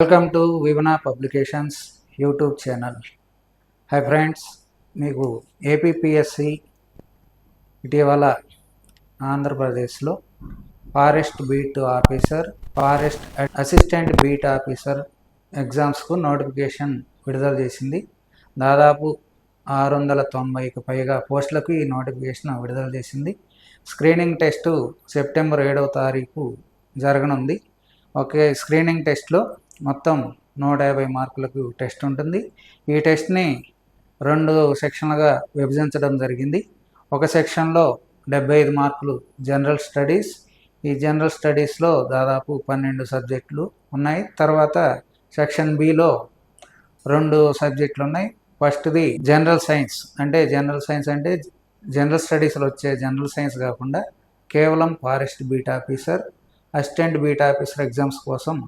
Welcome to Vivana publications YouTube channel. Hi friends, మీకు APPSC ఇటీవల ఆంధ్రప్రదేశ్లో forest beat officer, forest assistant beat officer ఎగ్జామ్స్కు notification విడుదల చేసింది. దాదాపు 690కి పైగా పోస్టులకు ఈ నోటిఫికేషన్ విడుదల చేసింది. స్క్రీనింగ్ టెస్టు సెప్టెంబర్ 7వ తారీఖు జరగనుంది. ఒకే స్క్రీనింగ్ టెస్ట్లో మొత్తం 150 మార్కులకు టెస్ట్ ఉంటుంది. ఈ టెస్ట్ని 2 సెక్షన్లుగా విభజించడం జరిగింది. ఒక సెక్షన్లో 75 మార్కులు జనరల్ స్టడీస్. ఈ జనరల్ స్టడీస్లో దాదాపు 12 సబ్జెక్టులు ఉన్నాయి. తర్వాత సెక్షన్ బిలో 2 సబ్జెక్టులు ఉన్నాయి. ఫస్ట్ది జనరల్ సైన్స్. జనరల్ స్టడీస్లో వచ్చే జనరల్ సైన్స్ కాకుండా కేవలం forest beat officer, assistant beat officer exams కోసం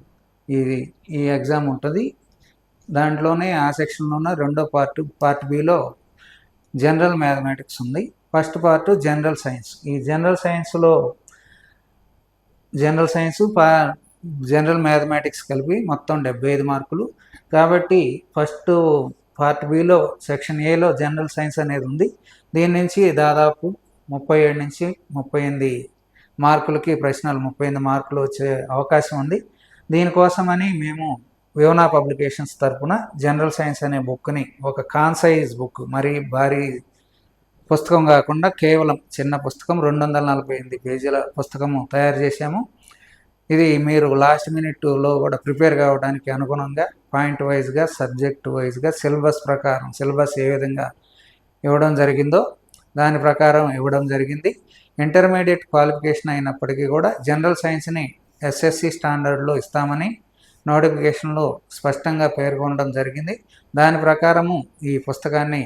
ఈ ఎగ్జామ్ ఉంటుంది. దాంట్లోనే ఆ సెక్షన్లోనే రెండో పార్ట్ బిలో జనరల్ మ్యాథమెటిక్స్ ఉంది. First part general science. ఈ జనరల్ సైన్స్లో జనరల్ మ్యాథమెటిక్స్ కలిపి మొత్తం 75 మార్కులు. కాబట్టి ఫస్ట్ పార్ట్ బిలో సెక్షన్ ఏలో జనరల్ సైన్స్ అనేది ఉంది. దీని నుంచి దాదాపు 37 నుంచి 38 మార్కులకి ప్రశ్నలు 38 మార్కులు వచ్చే అవకాశం ఉంది. దీనికోసమని మేము వివనా పబ్లికేషన్స్ తరఫున జనరల్ సైన్స్ అనే బుక్ని, ఒక కాన్సైజ్ బుక్, మరీ భారీ పుస్తకం కాకుండా కేవలం చిన్న పుస్తకం, 248 పేజీల పుస్తకము తయారు చేశాము. ఇది మీరు లాస్ట్ మినిట్లో కూడా ప్రిపేర్ కావడానికి అనుగుణంగా పాయింట్ వైజ్గా, సబ్జెక్ట్ వైజ్గా, సిలబస్ ప్రకారం, సిలబస్ ఏ విధంగా ఇవ్వడం జరిగిందో దాని ప్రకారం ఇవ్వడం జరిగింది. ఇంటర్మీడియట్ క్వాలిఫికేషన్ అయినప్పటికీ కూడా జనరల్ సైన్స్ని ఎస్ఎస్సి స్టాండర్డ్లో ఇస్తామని నోటిఫికేషన్లో స్పష్టంగా పేర్కొనడం జరిగింది. దాని ప్రకారము ఈ పుస్తకాన్ని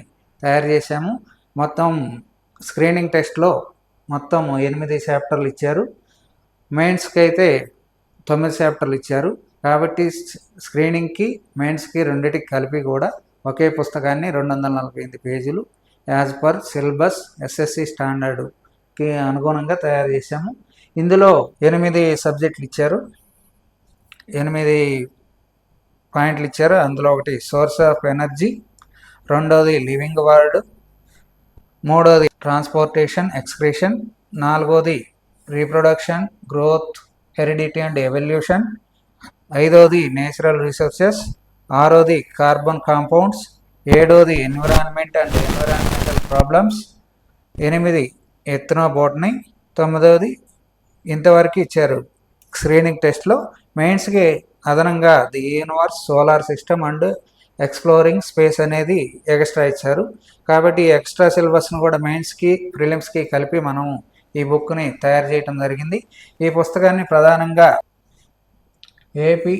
తయారు చేశాము. మొత్తం స్క్రీనింగ్ టెస్ట్లో మొత్తం 8 చాప్టర్లు ఇచ్చారు. మెయిన్స్కి అయితే 9 చాప్టర్లు ఇచ్చారు. కాబట్టి స్క్రీనింగ్కి, మెయిన్స్కి రెండింటికి కలిపి కూడా ఒకే పుస్తకాన్ని 248 పేజీలు యాజ్ పర్ సిలబస్ ఎస్ఎస్సి స్టాండర్డ్కి అనుగుణంగా తయారు చేశాము. ఇందులో 8 సబ్జెక్టులు ఇచ్చారు, 8 పాయింట్లు ఇచ్చారు. అందులో ఒకటి సోర్స్ ఆఫ్ ఎనర్జీ, రెండోది లివింగ్ వరల్డ్, మూడోది ట్రాన్స్పోర్టేషన్ ఎక్స్క్రీషన్, నాలుగోది reproduction, growth, heredity and evolution, ఐదోది నేచురల్ రిసోర్సెస్, ఆరోది కార్బన్ కాంపౌండ్స్, ఏడోది environment and environmental problems, 8 ethnobotany, 9ది ఇంతవరకు ఇచ్చారు స్క్రీనింగ్ టెస్ట్లో. మెయిన్స్కి అదనంగా the universe, solar system and exploring space అనేది ఎక్స్ట్రా ఇచ్చారు. కాబట్టి ఈ ఎక్స్ట్రా సిలబస్ను కూడా మెయిన్స్కి, ప్రిలిమ్స్కి కలిపి మనం ఈ బుక్ని తయారు చేయడం జరిగింది. ఈ పుస్తకాన్ని ప్రధానంగా AP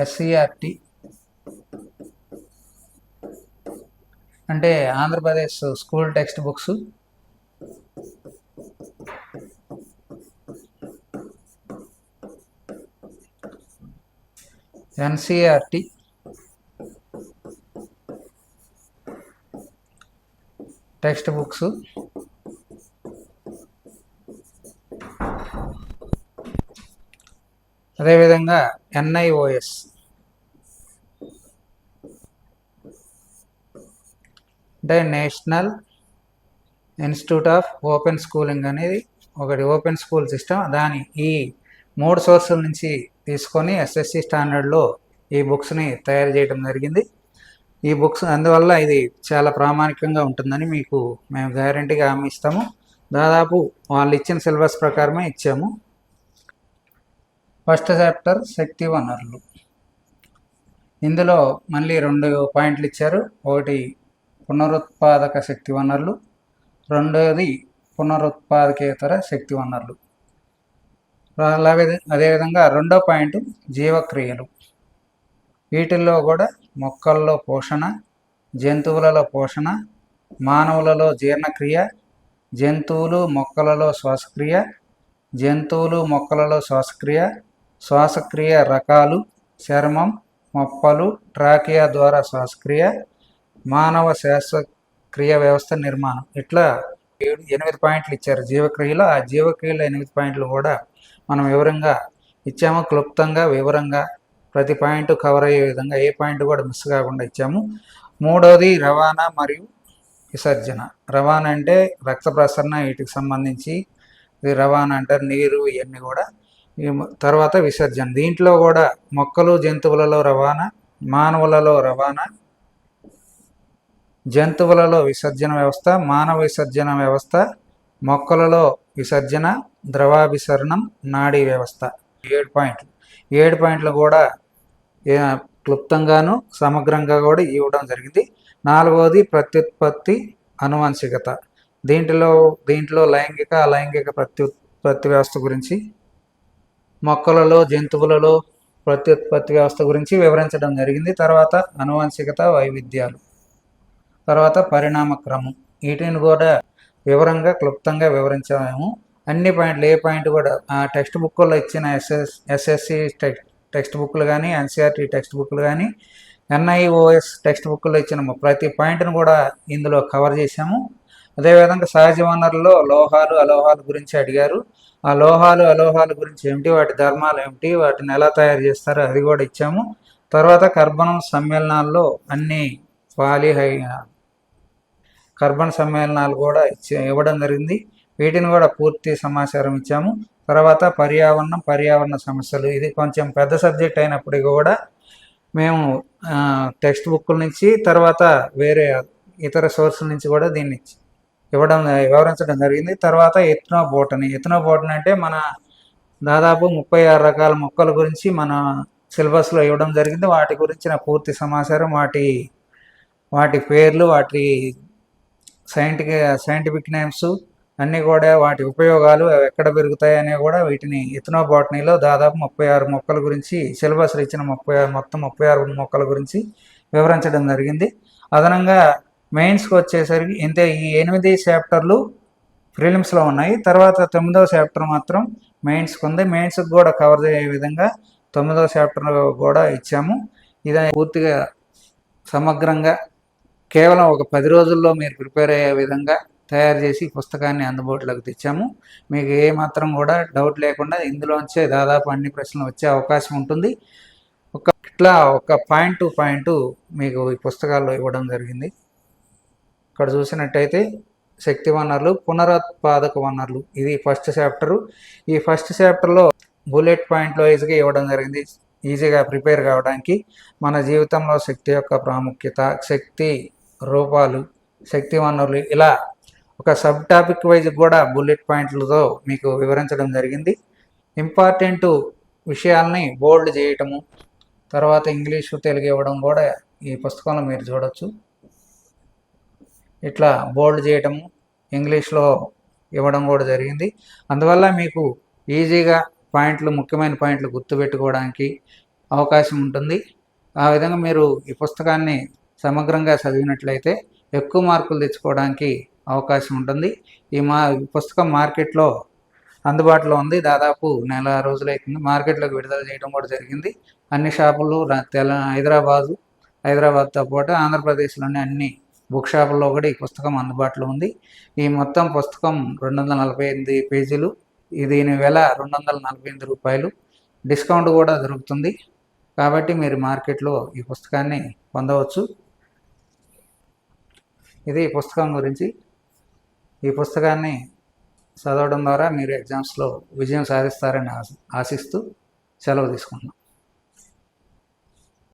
SCERT Andhra Pradesh school text books, NCERT, text books, అదేవిధంగా NIOS national institute of open schooling అనేది ఒకటి ఓపెన్ స్కూల్ సిస్టమ్. ఈ 3 సోర్సుల నుంచి తీసుకొని ఎస్ఎస్సి స్టాండర్డ్లో ఈ బుక్స్ని తయారు చేయడం జరిగింది. ఈ బుక్స్ అందువల్ల ఇది చాలా ప్రామాణికంగా ఉంటుందని మీకు మేము గ్యారంటీగా హామీ ఇస్తాము. దాదాపు వాళ్ళు ఇచ్చిన సిలబస్ ప్రకారమే ఇచ్చాము. ఫస్ట్ చాప్టర్ శక్తి వనరులు. ఇందులో మళ్ళీ 2 పాయింట్లు ఇచ్చారు. ఒకటి పునరుత్పాదక శక్తి వనరులు, రెండోది పునరుత్పాదకేతర శక్తి వనరులు. అదేవిధంగా రెండో పాయింట్ జీవక్రియలు. వీటిల్లో కూడా మొక్కల్లో పోషణ, జంతువులలో పోషణ, మానవులలో జీర్ణక్రియ, జంతువులు మొక్కలలో శ్వాసక్రియ, జంతువులు మొక్కలలో శ్వాసక్రియ రకాలు, చర్మం, మొప్పలు, ట్రాకియా ద్వారా శ్వాసక్రియ, మానవ శ్వాసక్రియ వ్యవస్థ నిర్మాణం. ఇట్లా 8 పాయింట్లు ఇచ్చారు జీవక్రియలో. ఆ జీవక్రియలో 8 పాయింట్లు కూడా మనం వివరంగా ఇచ్చాము. క్లుప్తంగా వివరంగా ప్రతి పాయింట్ కవర్ అయ్యే విధంగా ఏ పాయింట్ కూడా మిస్ కాకుండా ఇచ్చాము. మూడవది రవాణా మరియు విసర్జన. రవాణా అంటే రక్త ప్రసరణ, వీటికి సంబంధించి రవాణా అంటారు, నీరు, ఇవన్నీ కూడా. తర్వాత విసర్జన, దీంట్లో కూడా మొక్కలు జంతువులలో రవాణా, మానవులలో రవాణా, జంతువులలో విసర్జన వ్యవస్థ, మానవ విసర్జన వ్యవస్థ, మొక్కలలో విసర్జన, ద్రవాభిసరణం, నాడీ వ్యవస్థ. 7 పాయింట్లు. 7 పాయింట్లు కూడా క్లుప్తంగాను సమగ్రంగా కూడా ఇవ్వడం జరిగింది. 4వది ప్రత్యుత్పత్తి అనువంశికత. దీంట్లో లైంగిక అలైంగిక ప్రత్యుత్పత్తి వ్యవస్థ గురించి, మొక్కలలో జంతువులలో ప్రత్యుత్పత్తి వ్యవస్థ గురించి వివరించడం జరిగింది. తర్వాత అనువంశికత వైవిధ్యాలు, తర్వాత పరిణామ క్రమం, వీటిని కూడా వివరంగా క్లుప్తంగా వివరించాము. అన్ని పాయింట్లు, ఏ పాయింట్ కూడా టెక్స్ట్ బుక్లో ఇచ్చిన ఎస్ఎస్సి టెక్స్ట్ బుక్లు కానీ, ఎన్సీఆర్టీ టెక్స్ట్ బుక్లు కానీ, ఎన్ఐఓఎస్ టెక్స్ట్ బుక్లో ఇచ్చిన ప్రతి పాయింట్ను కూడా ఇందులో కవర్ చేశాము. అదేవిధంగా సహజ వనరుల్లో లోహాలు అలోహాల గురించి అడిగారు. ఆ లోహాలు అలోహాల గురించి ఏమిటి, వాటి ధర్మాలు ఏమిటి, వాటిని ఎలా తయారు చేస్తారో అది కూడా ఇచ్చాము. తర్వాత కర్బనం సమ్మేళనాల్లో అన్ని కార్బన్ సమ్మేళనాలు కూడా ఇవ్వడం జరిగింది. వీటిని కూడా పూర్తి సమాచారం ఇచ్చాము. తర్వాత పర్యావరణ సమస్యలు, ఇది కొంచెం పెద్ద సబ్జెక్ట్ అయినప్పటికీ కూడా మేము టెక్స్ట్ బుక్ల నుంచి, తర్వాత వేరే ఇతర సోర్సుల నుంచి కూడా దీన్ని వివరించడం జరిగింది. తర్వాత ఎథ్నోబోటనీ అంటే మన దాదాపు 36 రకాల మొక్కల గురించి మన సిలబస్లో ఇవ్వడం జరిగింది. వాటి గురించిన పూర్తి సమాచారం, వాటి పేర్లు, వాటి సైంటిఫిక్ నేమ్స్ అన్నీ కూడా, వాటి ఉపయోగాలు, ఎక్కడ పెరుగుతాయి అనేవి కూడా, వీటిని ఎథ్నోబోటనీలో దాదాపు 36 మొక్కల గురించి సిలబస్లో ఇచ్చిన మొత్తం 36 మొక్కల గురించి వివరించడం జరిగింది. అదనంగా మెయిన్స్కి వచ్చేసరికి ఈ 8 చాప్టర్లు ప్రిలిమ్స్లో ఉన్నాయి. తర్వాత 9వ చాప్టర్ మాత్రం మెయిన్స్కి ఉంది. మెయిన్స్కి కూడా కవర్ అయ్యే విధంగా 9వ చాప్టర్ కూడా ఇచ్చాము. ఇది పూర్తిగా సమగ్రంగా కేవలం ఒక 10 రోజుల్లో మీరు ప్రిపేర్ అయ్యే విధంగా తయారు చేసి పుస్తకాన్ని అందుబాటులోకి తెచ్చాము. మీకు ఏ మాత్రం కూడా డౌట్ లేకుండా ఇందులోంచే దాదాపు అన్ని ప్రశ్నలు వచ్చే అవకాశం ఉంటుంది. ఒక పాయింట్ టు పాయింట్ మీకు ఈ పుస్తకాల్లో ఇవ్వడం జరిగింది. ఇక్కడ చూసినట్టయితే శక్తి వనరులు, పునరుత్పాదక వనరులు, ఇది ఫస్ట్ చాప్టరు. ఈ ఫస్ట్ చాప్టర్లో బుల్లెట్ పాయింట్లో వైజ్గా ఇవ్వడం జరిగింది, ఈజీగా ప్రిపేర్ కావడానికి. మన జీవితంలో శక్తి యొక్క ప్రాముఖ్యత, శక్తి రూపాలు, శక్తి వనరులు, ఇలా ఒక సబ్ టాపిక్ వైజ్ కూడా బుల్లెట్ పాయింట్లతో మీకు వివరించడం జరిగింది. ఇంపార్టెంట్ విషయాల్ని బోల్డ్ చేయటము, తర్వాత ఇంగ్లీషు తెలుగు ఇవ్వడం కూడా ఈ పుస్తకంలో మీరు చూడవచ్చు. ఇట్లా బోల్డ్ చేయటము, ఇంగ్లీష్లో ఇవ్వడం కూడా జరిగింది. అందువల్ల మీకు ఈజీగా ముఖ్యమైన పాయింట్లు గుర్తుపెట్టుకోవడానికి అవకాశం ఉంటుంది. ఆ విధంగా మీరు ఈ పుస్తకాన్ని సమగ్రంగా చదివినట్లయితే ఎక్కువ మార్కులు తెచ్చుకోవడానికి అవకాశం ఉంటుంది. ఈ పుస్తకం మార్కెట్లో అందుబాటులో ఉంది. దాదాపు నెల రోజులైతుంది మార్కెట్లోకి విడుదల చేయడం కూడా జరిగింది. అన్ని షాపులు హైదరాబాద్తో పాటు ఆంధ్రప్రదేశ్లోని అన్ని బుక్ షాపుల్లో కూడా ఈ పుస్తకం అందుబాటులో ఉంది. ఈ మొత్తం పుస్తకం 248 పేజీలు. దీని వెల 248 రూపాయలు. డిస్కౌంట్ కూడా దొరుకుతుంది, కాబట్టి మీరు మార్కెట్లో ఈ పుస్తకాన్ని పొందవచ్చు. ఇది ఈ పుస్తకం గురించి. ఈ పుస్తకాన్ని చదవడం ద్వారా మీరు ఎగ్జామ్స్లో విజయం సాధిస్తారని ఆశిస్తూ సెలవు తీసుకుంటున్నాం.